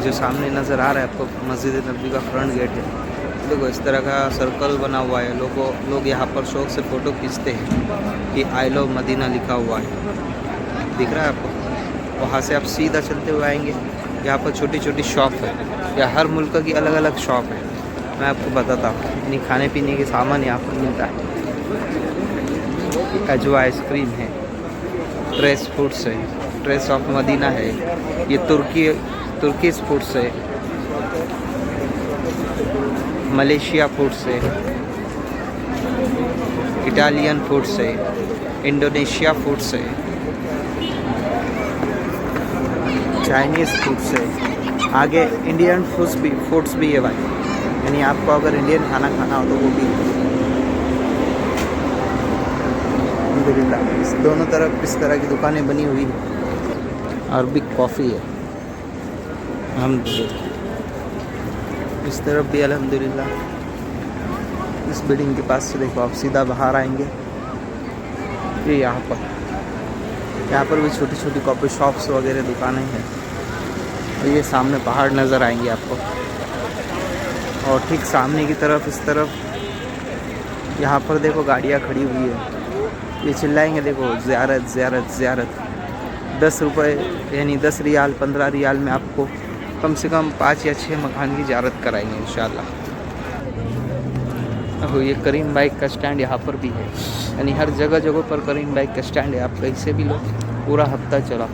जो सामने नज़र आ रहा है आपको मस्जिद नबी का फ्रंट गेट है। देखो इस तरह का सर्कल बना हुआ है, लोग यहाँ पर शौक से फ़ोटो खींचते हैं कि आई लव मदीना लिखा हुआ है, दिख रहा है आपको। वहाँ से आप सीधा चलते हुए आएंगे, यहाँ पर छोटी छोटी शॉप है, या हर मुल्क की अलग अलग शॉप है। मैं आपको बताता हूँ, यानी खाने पीने के सामान यहाँ पर मिलता है। अजवा आइसक्रीम है, ट्रेस फूड्स है, ट्रेस ऑफ मदीना है, ये तुर्कीज फूड्स है, मलेशिया फूड्स है, इटालियन फूड्स है, इंडोनेशिया फूड्स है, चाइनीज़ फूड्स है, आगे इंडियन फूड्स भी है भाई। यानी आपको अगर इंडियन खाना खाना हो तो वो भी अल्हम्दुलिल्लाह। इस दोनों तरफ इस तरह की दुकानें बनी हुई है। अरबिक कॉफ़ी है अल्हम्दुलिल्लाह। इस तरफ भी अल्हम्दुलिल्लाह। इस बिल्डिंग के पास से देखो आप सीधा बाहर आएंगे, ये यहाँ पर भी छोटी छोटी कॉफ़ी शॉप्स वगैरह दुकानें हैं। और ये सामने पहाड़ नज़र आएंगे आपको, और ठीक सामने की तरफ इस तरफ यहाँ पर देखो गाड़ियाँ खड़ी हुई है। ये चिल्लाएंगे देखो ज़ियारत ज़ियारत ज़ियारत। 10 रुपये यानी 10 रियाल 15 रियाल में आपको कम से कम 5 या 6 मकान की ज़ियारत कराएंगे इंशाल्लाह। ये करीम बाइक का स्टैंड यहाँ पर भी है, यानी हर जगह पर करीम बाइक का स्टैंड है। आप कहीं से भी लो, पूरा हफ्ता चला,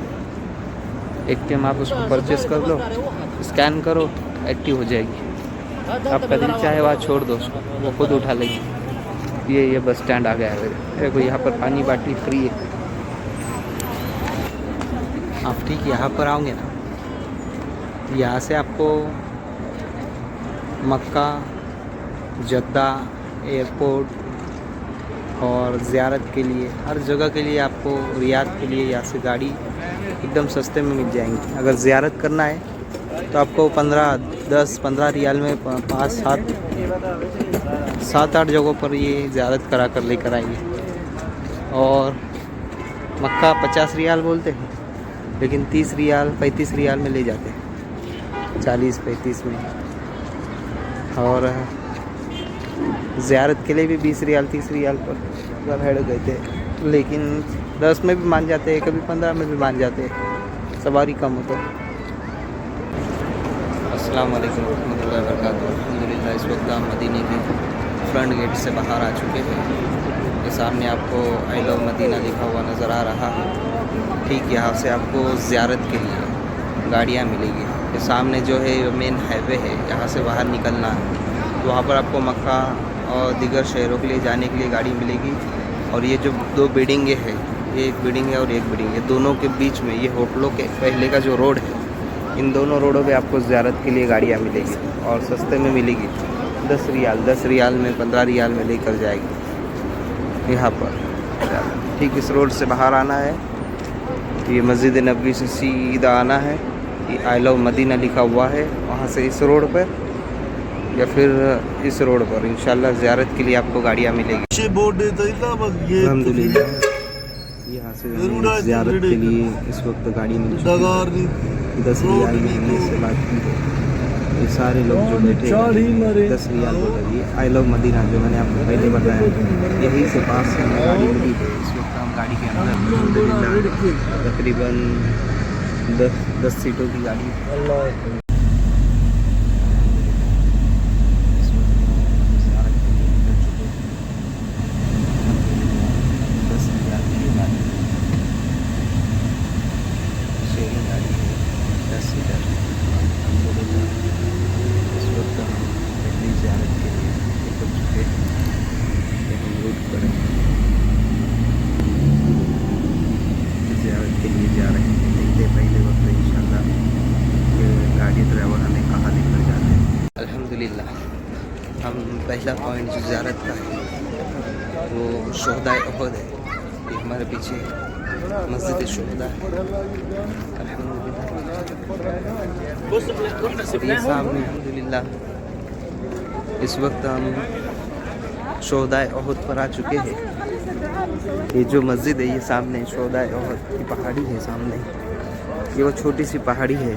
एक टाइम आप उसको परचेस कर लो, स्कैन करो, एक्टिव हो जाएगी। आपका दिल चाहे वहाँ छोड़ दो उसको, वो खुद उठा लेगी। ये बस स्टैंड आ गया है। देखो यहाँ पर पानी बाटली फ्री है। आप ठीक यहाँ पर आओगे ना, यहाँ से आपको मक्का, जद्दा एयरपोर्ट और ज़ियारत के लिए, हर जगह के लिए आपको, रियाद के लिए यहाँ से गाड़ी एकदम सस्ते में मिल जाएंगी। अगर ज़ियारत करना है तो आपको 10-15 रियाल में 7-8 जगहों पर ये ज़ियारत करा कर लेकर आएंगे। और मक्का 50 रियाल बोलते हैं, लेकिन 30 रियाल 35 रियाल में ले जाते हैं, 40-35 में। और ज़ियारत के लिए भी 20 रियाल 30 रियाल पर हेड गए थे, लेकिन 10 में भी मान जाते हैं, कभी 15 में भी मान जाते हैं, सवारी कम हो तो। अस्सलाम वालेकुम रहमतुल्लाहि व बरकातुहू। अल्हम्दुलिल्लाह इस वक्त हम मदीने के फ्रंट गेट से बाहर आ चुके हैं। ये सामने आपको आई लव मदीना लिखा हुआ नज़र आ रहा है। ठीक यहाँ से आपको ज़ियारत के लिए गाड़ियाँ मिलेगी। ये सामने जो है मेन हाईवे है, यहाँ से बाहर निकलना है तो वहाँ पर आपको मक्का और दीगर शहरों के लिए जाने के लिए गाड़ी मिलेगी। और ये जो 2 बिल्डिंगें हैं, ये एक बिल्डिंग है और एक बिल्डिंग है, दोनों के बीच में ये होटलों के पहले का जो रोड है, इन दोनों रोडों पे आपको ज़ियारत के लिए गाड़ियाँ मिलेगी और सस्ते में मिलेगी। 10 रियाल में 15 रियाल में लेकर जाएगी यहाँ पर। ठीक इस रोड से बाहर आना है, ये मस्जिद नबी से सीधा आना है, ये आई लव मदीना लिखा हुआ है, वहाँ से इस रोड पर या फिर इस रोड पर इंशाल्लाह ज़ियारत के लिए आपको गाड़ियाँ मिलेगी अल्हम्दुलिल्लाह। यहाँ से ज़ियारत के लिए इस वक्त गाड़ी मिल चुकी है। 10 रियाल में हमने इससे बात की है। ये सारे लोग जो बैठे हैं 10 रियाल बोल रही है। आई लव मदीना जो मैंने आपको पहले बताया, यहीं से पास से हमें गाड़ी मिली है। इस वक्त हम गाड़ी के अंदर अल्हम्दुलिल्लाह तकरीबन 10 सीटों की गाड़ी। अल्हम्दुलिल्लाह हम पहला पॉइंट जो ज़ियारत का है वो शुहदाए उहद है। ये हमारे पीछे मस्जिद शुहदा है अल्हम्दुलिल्लाह। ये सामने अल्हम्दुलिल्लाह इस वक्त हम शुहदाए उहद पर आ चुके हैं। ये जो मस्जिद है ये सामने शुहदाए उहद की पहाड़ी है सामने, ये वो छोटी सी पहाड़ी है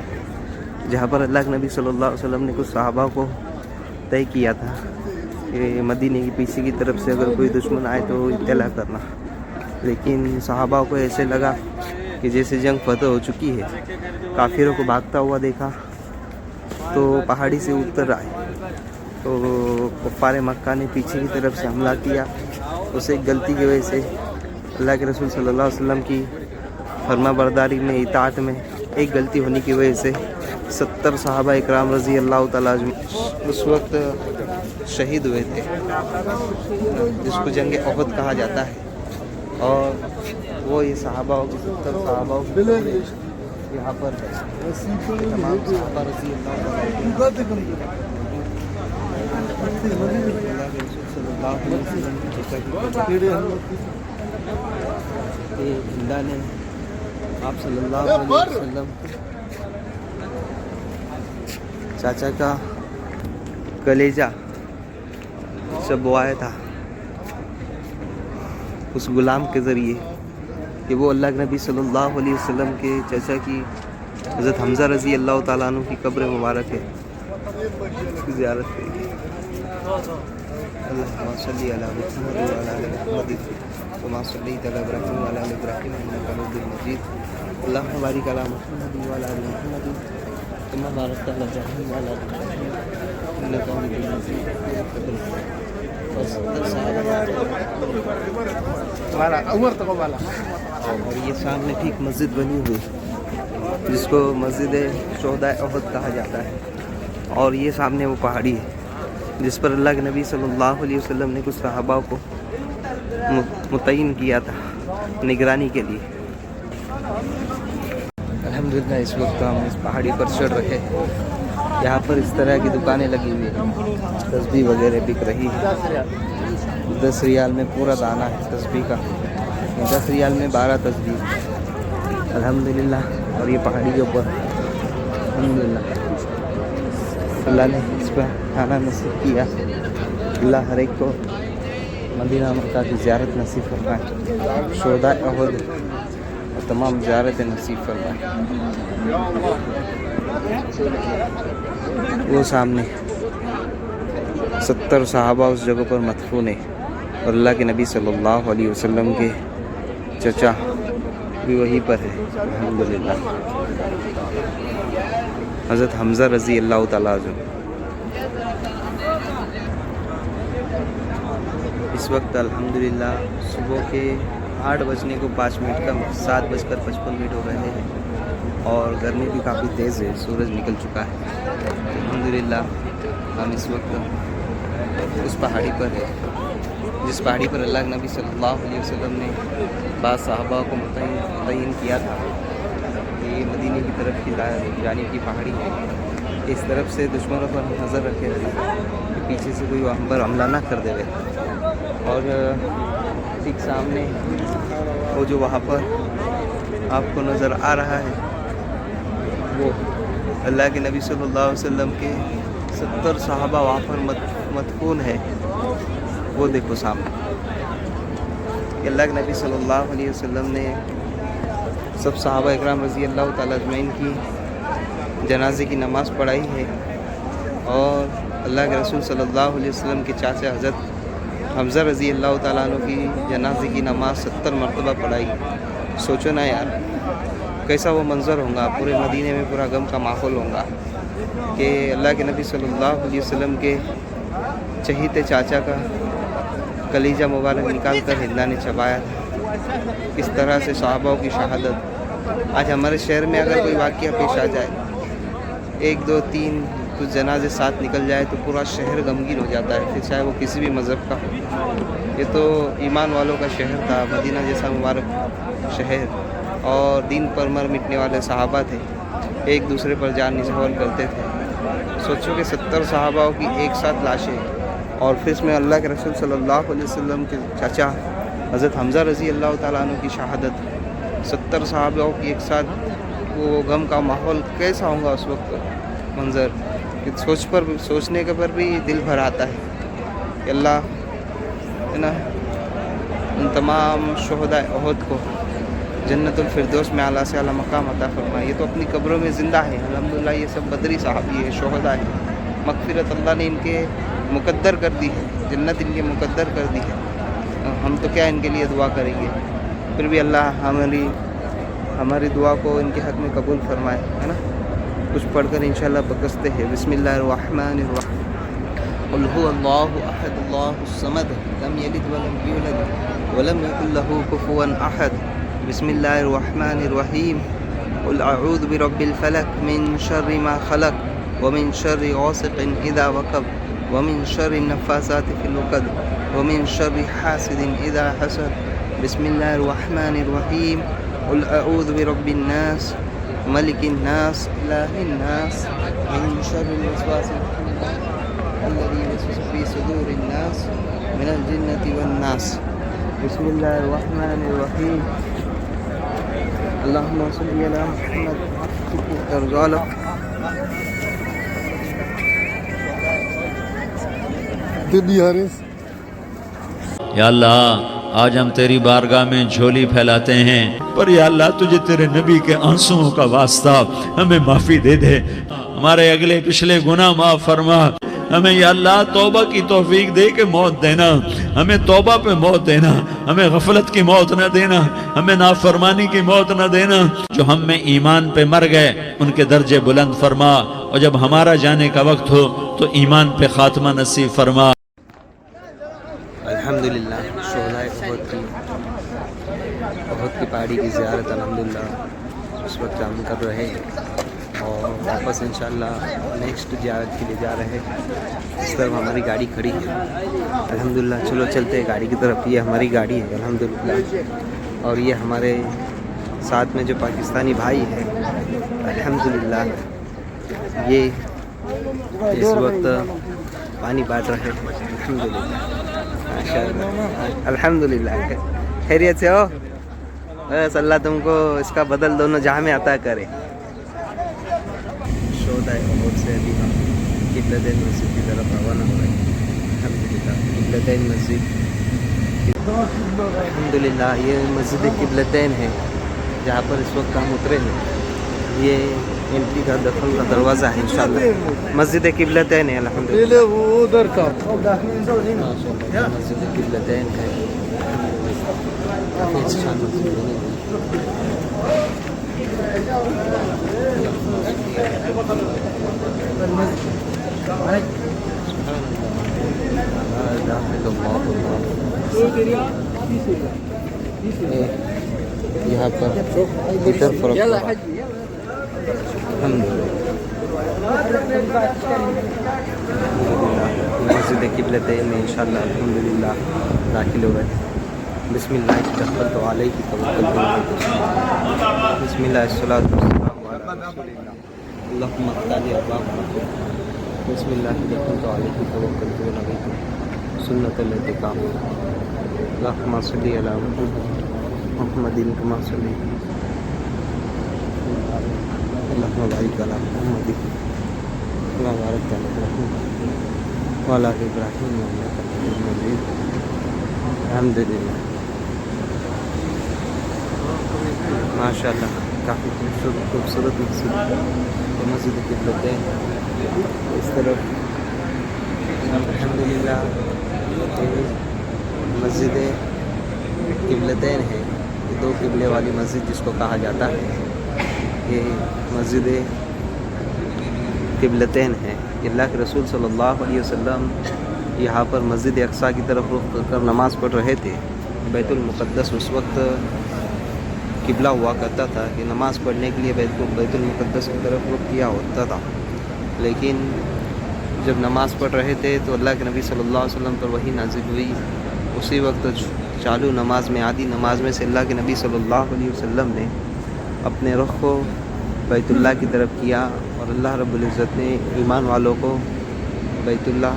जहाँ पर अल्लाह के नबी सल्लल्लाहु अलैहि वसल्लम ने कुछ सहाबा को तय किया था कि मदीने के पीछे की तरफ से अगर कोई दुश्मन आए तो इत्तला करना। लेकिन सहाबा को ऐसे लगा कि जैसे जंग फतह हो चुकी है, काफिरों को भागता हुआ देखा तो पहाड़ी से उतर आए। तो कुफ़ार मक्का ने पीछे की तरफ से हमला किया। उसे एक गलती की वजह से अल्लाह के रसूल सल्लल्लाहु अलैहि वसल्लम की फरमाबरदारी में, इताअत में एक गलती होने की वजह से 70 सहाबा इकराम रज़ी अल्लाह तआला अजमईन उस वक्त शहीद हुए थे, जिसको जंग ओहद कहा जाता है। और वो ये सहाबा 70 सहाबा यहाँ पर तमाम सहाबा रज़ी अल्लाह हिंदा ने आप सल्लल्लाहु अलैहि वसल्लम चाचा का कलेजा जब बोआया था उस गुलाम के ज़रिए कि वो अल्लाह के नबी सल्लल्लाहु अलैहि वसल्लम के चाचा की हज़रत हमज़ा रज़ी अल्लाह तआला अन्हु की कब्र मुबारक है, उसकी ज़ियारत करिए। अल्लाहुम्मा सल्ली अला मुहम्मद व अला आलि मुहम्मद कमा सल्लैता अला इब्राहीम व अला आलि इब्राहीम इन्नका हमीदुम मजीद। अल्लाहुम्मा बारिक अला मुहम्मद व अला आलि मुहम्मद कमा बारकता अला इब्राहीम व अला आलि इब्राहीम इन्नका हमीदुम मजीद। और ये सामने ठीक मस्जिद बनी हुई जिसको मस्जिद शोहदाए ओहद कहा जाता है। और ये सामने वो पहाड़ी है जिस पर अल्लाह के नबी सल्लल्लाहु अलैहि वसल्लम ने कुछ सहाबा को मुतय्यन किया था निगरानी के लिए। अल्हम्दुलिल्लाह इस वक्त हम इस पहाड़ी पर चढ़ रहे हैं। यहाँ पर इस तरह की दुकानें लगी हुई हैं, तस्बीह वगैरह बिक रही है। 10 रियाल में पूरा दाना है तस्बीह का, 10 रियाल में 12 तस्बीह। अल्हम्दुलिल्लाह। और ये पहाड़ी के ऊपर अल्हम्दुलिल्लाह अल्लाह ने इस पर खाना नसीब किया। अल्लाह हर एक को मदीना मक्का की ज़ियारत नसीब फरमाए, शोहदाए ओहद और तमाम ज़ियारतें नसीब फरमाए। वो सामने 70 सहाबा उस जगह पर मदफून है और अल्लाह के नबी सल्लल्लाहु अलैहि वसल्लम के चचा भी वहीं पर है। अल्हम्दुलिल्लाह हज़रत हमज़ा रज़ी अल्लाह तआला अन्हु। इस वक्त अल्हम्दुलिल्लाह सुबह के 8 बजने को 5 मिनट का 7:55 हो रहे हैं और गर्मी भी काफ़ी तेज़ है, सूरज निकल चुका है। अल्हम्दुलिल्लाह हम इस वक्त उस पहाड़ी पर है जिस पहाड़ी पर अल्लाह के नबी सल्लल्लाहु अलैहि वसल्लम ने बाद सहाबा को मुतय्यन किया था कि ये मदीने की तरफ की जानिब की पहाड़ी है। इस तरफ से दुश्मनों पर नज़र रखे थे कि पीछे से कोई हम पर हमला ना कर देवे। और ठीक सामने वो जो वहाँ पर आपको नज़र आ रहा है वो अल्लाह के नबी सल्लल्लाहु अलैहि वसल्लम के 70 सहाबा वहाँ पर मदफून है। वो देखो सामने अल्लाह के नबी सल्लल्लाहु अलैहि वसल्लम ने सब सहाबा इकराम रज़ी अल्लाह तआला अजमईन की जनाजे की नमाज़ पढ़ाई है। और अल्लाह के रसूल सल्लल्लाहु अलैहि वसल्लम के चाचा हज़रत हमज़ा रज़ी अल्लाह तआला अन्हु की जनाजे की नमाज़ 70 मरतबा पढ़ाई। सोचो ना यार कैसा वो मंज़र होगा, पूरे मदीने में पूरा गम का माहौल होगा कि अल्लाह के नबी सल्लल्लाहु अलैहि वसल्लम के चहीते चाचा का कलीजा मुबारक निकाल कर हिंदा ने चबाया था। इस तरह से सहाबाओं की शहादत आज हमारे शहर में अगर कोई वाक़या पेश आ जाए, 1 2 3 कुछ जनाजे साथ निकल जाए तो पूरा शहर गमगीन हो जाता है, फिर चाहे वो किसी भी मज़हब का हो। ये तो ईमान वालों का शहर था, मदीना जैसा मुबारक शहर, और दीन पर मर मिटने वाले सहाबा थे, एक दूसरे पर जान निछावर करते थे। सोचो कि 70 सहाबाओं की एक साथ लाशें और फिर इसमें अल्लाह के रसूल सल्लल्लाहु अलैहि वसल्लम के चाचा हज़रत हमज़ा रज़ी अल्लाह तआला अन्हु की शहादत, 70 सहाबाओं की एक साथ, वो गम का माहौल कैसा होगा उस वक्त मंज़र कि सोचने के पर भी दिल भर आता है कि अल्लाह है ना उन तमाम शुहदाए ओहद को जन्नतुल फिरदौस में आला से आला मकाम अता फरमाए। ये तो अपनी कब्रों में ज़िंदा है अल्हम्दुलिल्लाह। ये सब बदरी सहाबी है, शोहदा है, मग़फ़िरत अल्लाह ने इनके मुक़द्दर कर दी है, जन्नत इनके मुक़द्दर कर दी है। हम तो क्या इनके लिए दुआ करेंगे, फिर भी अल्लाह हमारी दुआ को इनके हक़ में कबूल फरमाए, है ना। कुछ पढ़कर इंशाअल्लाह बकसते हैं। बिस्मिल्लाहिर्रहमानिर्रहीम। क़ुल हुवल्लाहु अहद अल्लाहुस समद लम यलिद वलम यूलद वलम यकुल लहू कुफुवन अहद। बिस्मिल्लाहिर्रहमानिर्रहीम। क़ुल अऊज़ु बिरब्बिल फलक मिन शर्रि मा खलक व मिन शर्रि गासिक़िन इज़ा वक़ब व मिन शर्रि नफ़्फ़ासाति फ़िल उक़द व मिन शर्रि हासिदिन इज़ा हसद। बिस्मिल्लाहिर्रहमानिर्रहीम। क़ुल अऊज़ु बिरब्बिन नास मलिकिन नास इलाहिन नास मिन शर्रिल वसवासिल खन्नास अल्लज़ी युवस्विसु फ़ी सुदूरिन नास मिनल जिन्नति वन नास। बिस्मिल्लाहिर्रहमानिर्रहीम। अल्लाहुम्मा सल्लि अला मुहम्मद। या अल्लाह, आज हम तेरी बारगाह में झोली फैलाते हैं, पर या अल्लाह तुझे तेरे नबी के आंसुओं का वास्ता हमें माफ़ी दे दे, हमारे अगले पिछले गुनाह माफ़ फरमा। हमें या अल्लाह तौबा की तौफीक दे के मौत देना, हमें तौबा पे मौत देना, हमें गफलत की मौत न देना, हमें नाफरमानी की मौत न देना। जो हम में ईमान पे मर गए उनके दर्जे बुलंद फरमा, और जब हमारा जाने का वक्त हो तो ईमान पे खात्मा नसीब फरमा। अल्हम्दुलिल्लाह शोहदाए बहुत की पहाड़ी की ज़ियारत अल्हम्दुलिल्लाह इस वक्त हम कर रहे हैं, और वापस इंशाअल्लाह नेक्स्ट ज़ियारत के लिए जा रहे हैं। इस तरफ हमारी गाड़ी खड़ी है अल्हम्दुलिल्लाह। चलो चलते हैं गाड़ी की तरफ। ये हमारी गाड़ी है अल्हम्दुलिल्लाह, और ये हमारे साथ में जो पाकिस्तानी भाई है अल्हम्दुलिल्लाह, ये इस वक्त पानी बांट रहे हैं अल्हम्दुलिल्लाह। माशाअल्लाह अल्हम्दुलिल्लाह। खैरियत से हो? बस अल्लाह तुमको इसका बदल दोनों जहाँ में अता करे। शोहदाए बहुत से अभी हम क़िबलतैन मस्जिद की तरफ रवाना हो रहे हैं अल्हम्दुलिल्लाह। क़िबलतैन मस्जिद अल्हम्दुलिल्लाह, ये मस्जिद क़िबलतैन है जहाँ पर इस वक्त हम उतरे हैं। ये एंट्री का दखल का दरवाज़ा है इंशाअल्लाह। मस्जिद क़िबलतैन है अल्हम्दुलिल्लाह। उधर का मस्जिद क़िबलतैन है, काफ़ी अच्छा मस्जिद बनी हुई यहाँ पर इधर फर्क मस्जिद क़िबलतैन में इंशाअल्लाह अल्हम्दुलिल्लाह दाखिल हो गए। बिस्मिल्लाह तवक्कलतु अलैहि तवक्कलतु अलैहि। बिस्मिल्लाह अस्सलातु वस्सलामु अला रसूलिल्लाह। अल्लाहुम्मा अफ़्ताह अब्वाब रहमतिक। बिस्मिल्लाह तवक्कलतु अलैहि तवक्कलतु अलैहि सुन्नतल लती काम। अल्लाहुम्मा सल्लि अला मुहम्मदिन कमा सल्लैता अल्लाहुम्मा बारिक अला मुहम्मदिन कमा बारकता अला इब्राहीम व अला इब्राहीम इन्नका हमीदुम मजीद। अल्हम्दुलिल्लाह माशाअल्लाह, काफ़ी खूबसूरत मस्जिद क़िबलतैन इस तरफ अल्हम्दुलिल्लाह। मस्जिद क़िबलतैन है, ये दो क़िबले वाली मस्जिद जिसको कहा जाता है, ये मस्जिद क़िबलतैन है। अल्लाह के रसूल सल्लल्लाहु अलैहि वसल्लम यहाँ पर मस्जिद अक़सा की तरफ रुख कर नमाज़ पढ़ रहे थे। बैतुल मुक़द्दस उस वक्त क़िबला हुआ करता था कि नमाज़ पढ़ने के लिए बैतुल मुक़द्दस की तरफ रुख किया होता था। लेकिन जब नमाज़ पढ़ रहे थे तो अल्लाह के नबी सल्लल्लाहु अलैहि वसल्लम पर वही नाज़िल हुई। उसी वक्त चालू नमाज में, आधी नमाज में से अल्लाह के नबी सल्लल्लाहु अलैहि वसल्लम ने अपने रुख को बैतुल्लाह की तरफ किया, और अल्लाह रब्बुल इज़्ज़त ने ईमान वालों को बैतुल्लाह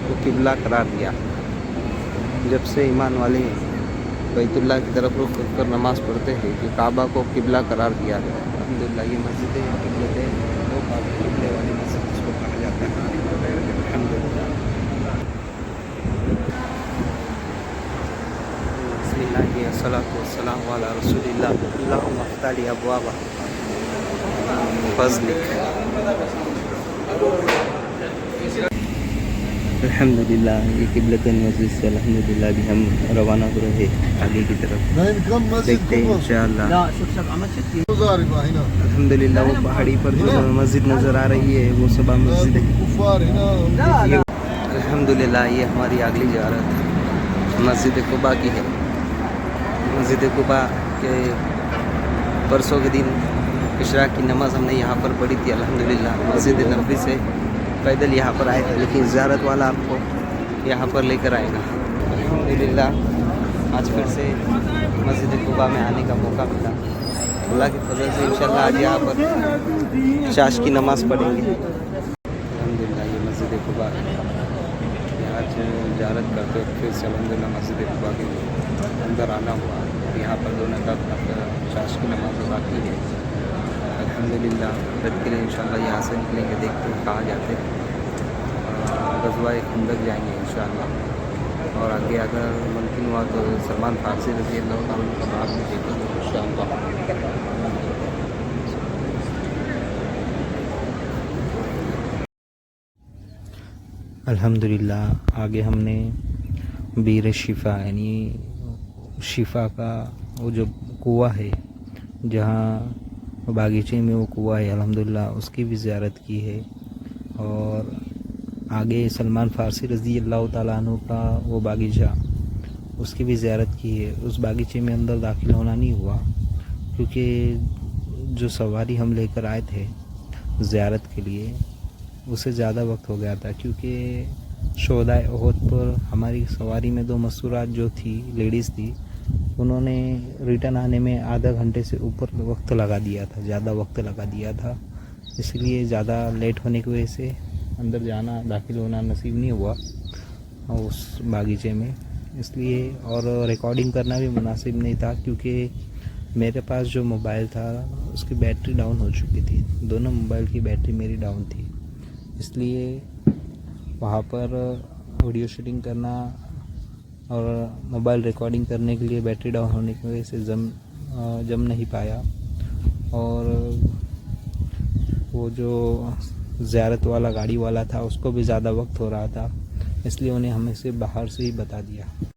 को क़िबला करार दिया। जब से ईमान वाले बैतुल्लाह की तरफ रुख कर नमाज़ पढ़ते हैं कि काबा को क़िबला करार दिया है। अल्हम्दुलिल्लाह ये मस्जिद क़िबलतैन दो क़िबले वाली मस्जिद जिसको कहा जाता है अल्हम्दुलिल्लाह। बिस्मिल्लाह। ये वस्सलातु वस्सलामु अला रसूलिल्लाह अल्लाहुम्मा फ़्तह ली अब्वाब फ़ज़लिक। अल्हम्दुलिल्लाह, ये क़िबलतुल मस्जिद से अल्हम्दुलिल्लाह भी हम रवाना हो रहे आगे की तरफ। देखते हैं इंशाअल्लाह। अल्हम्दुलिल्लाह वो पहाड़ी पर जो मस्जिद नज़र आ रही है वो सबा मस्जिद है। अल्हम्दुलिल्लाह ये हमारी अगली ज़ियारत मस्जिद कुबा की है। मस्जिद कुबा के परसों के दिन इशरा की नमाज़ हमने यहाँ पर पढ़ी थी अल्हम्दुलिल्लाह। मस्जिद नबवी से पैदल यहाँ पर आए थे, लेकिन ज़ियारत वाला आपको यहाँ पर लेकर आएगा। अल्हम्दुलिल्लाह आज फिर से मस्जिद कुबा में आने का मौका मिला। अल्लाह की फजल से इंशाअल्लाह आज यहाँ पर चाश की नमाज़ पढ़ेंगे। अल्हम्दुलिल्लाह ये मस्जिद कुबा आज ज़ियारत करते वक्त फिर से अल्हम्दुलिल्लाह मस्जिद कुबा के अंदर आना हुआ। यहाँ पर दोनों का चाश की नमाज़ अदा की है। अल्हम्दुलिल्लाह रत के लिए इंशाअल्लाह यहाँ से निकलेंगे, देखते हैं कहाँ जाते हैं। ग़ज़वा-ए खंदक जाएंगे इंशाअल्लाह, और आगे अगर मुमकिन हुआ तो सलमान फारसी रज़ी अल्लाह अन्हु का बाग भी देखेंगे इंशाअल्लाह। अल्हम्दुलिल्लाह आगे हमने बीर शिफा यानी शिफा का वो जो कुआं है, जहाँ बागीचे में वो कुआं है अल्हम्दुलिल्लाह, उसकी भी ज़ियारत की है। और आगे सलमान फ़ारसी रज़ी अल्लाह ताला अन्हु का वो बागीचा, उसकी भी ज़ियारत की है। उस बागीचे में अंदर दाखिल होना नहीं हुआ क्योंकि जो सवारी हम लेकर आए थे ज़ियारत के लिए उससे ज़्यादा वक्त हो गया था, क्योंकि शोहदाए ओहद पर हमारी सवारी में 2 मस्तूरात जो थी लेडीज़ थी, उन्होंने रिटर्न आने में आधा घंटे से ऊपर वक्त लगा दिया था, ज़्यादा वक्त लगा दिया था। इसलिए ज़्यादा लेट होने की वजह से अंदर जाना दाखिल होना नसीब नहीं हुआ उस बागीचे में। इसलिए और रिकॉर्डिंग करना भी मुनासिब नहीं था, क्योंकि मेरे पास जो मोबाइल था उसकी बैटरी डाउन हो चुकी थी। दोनों मोबाइल की बैटरी मेरी डाउन थी, इसलिए वहाँ पर वीडियो शूटिंग करना और मोबाइल रिकॉर्डिंग करने के लिए बैटरी डाउन होने की वजह से जम नहीं पाया। और वो जो ज़ियारत वाला गाड़ी वाला था उसको भी ज़्यादा वक्त हो रहा था, इसलिए उन्हें हमें से बाहर से ही बता दिया।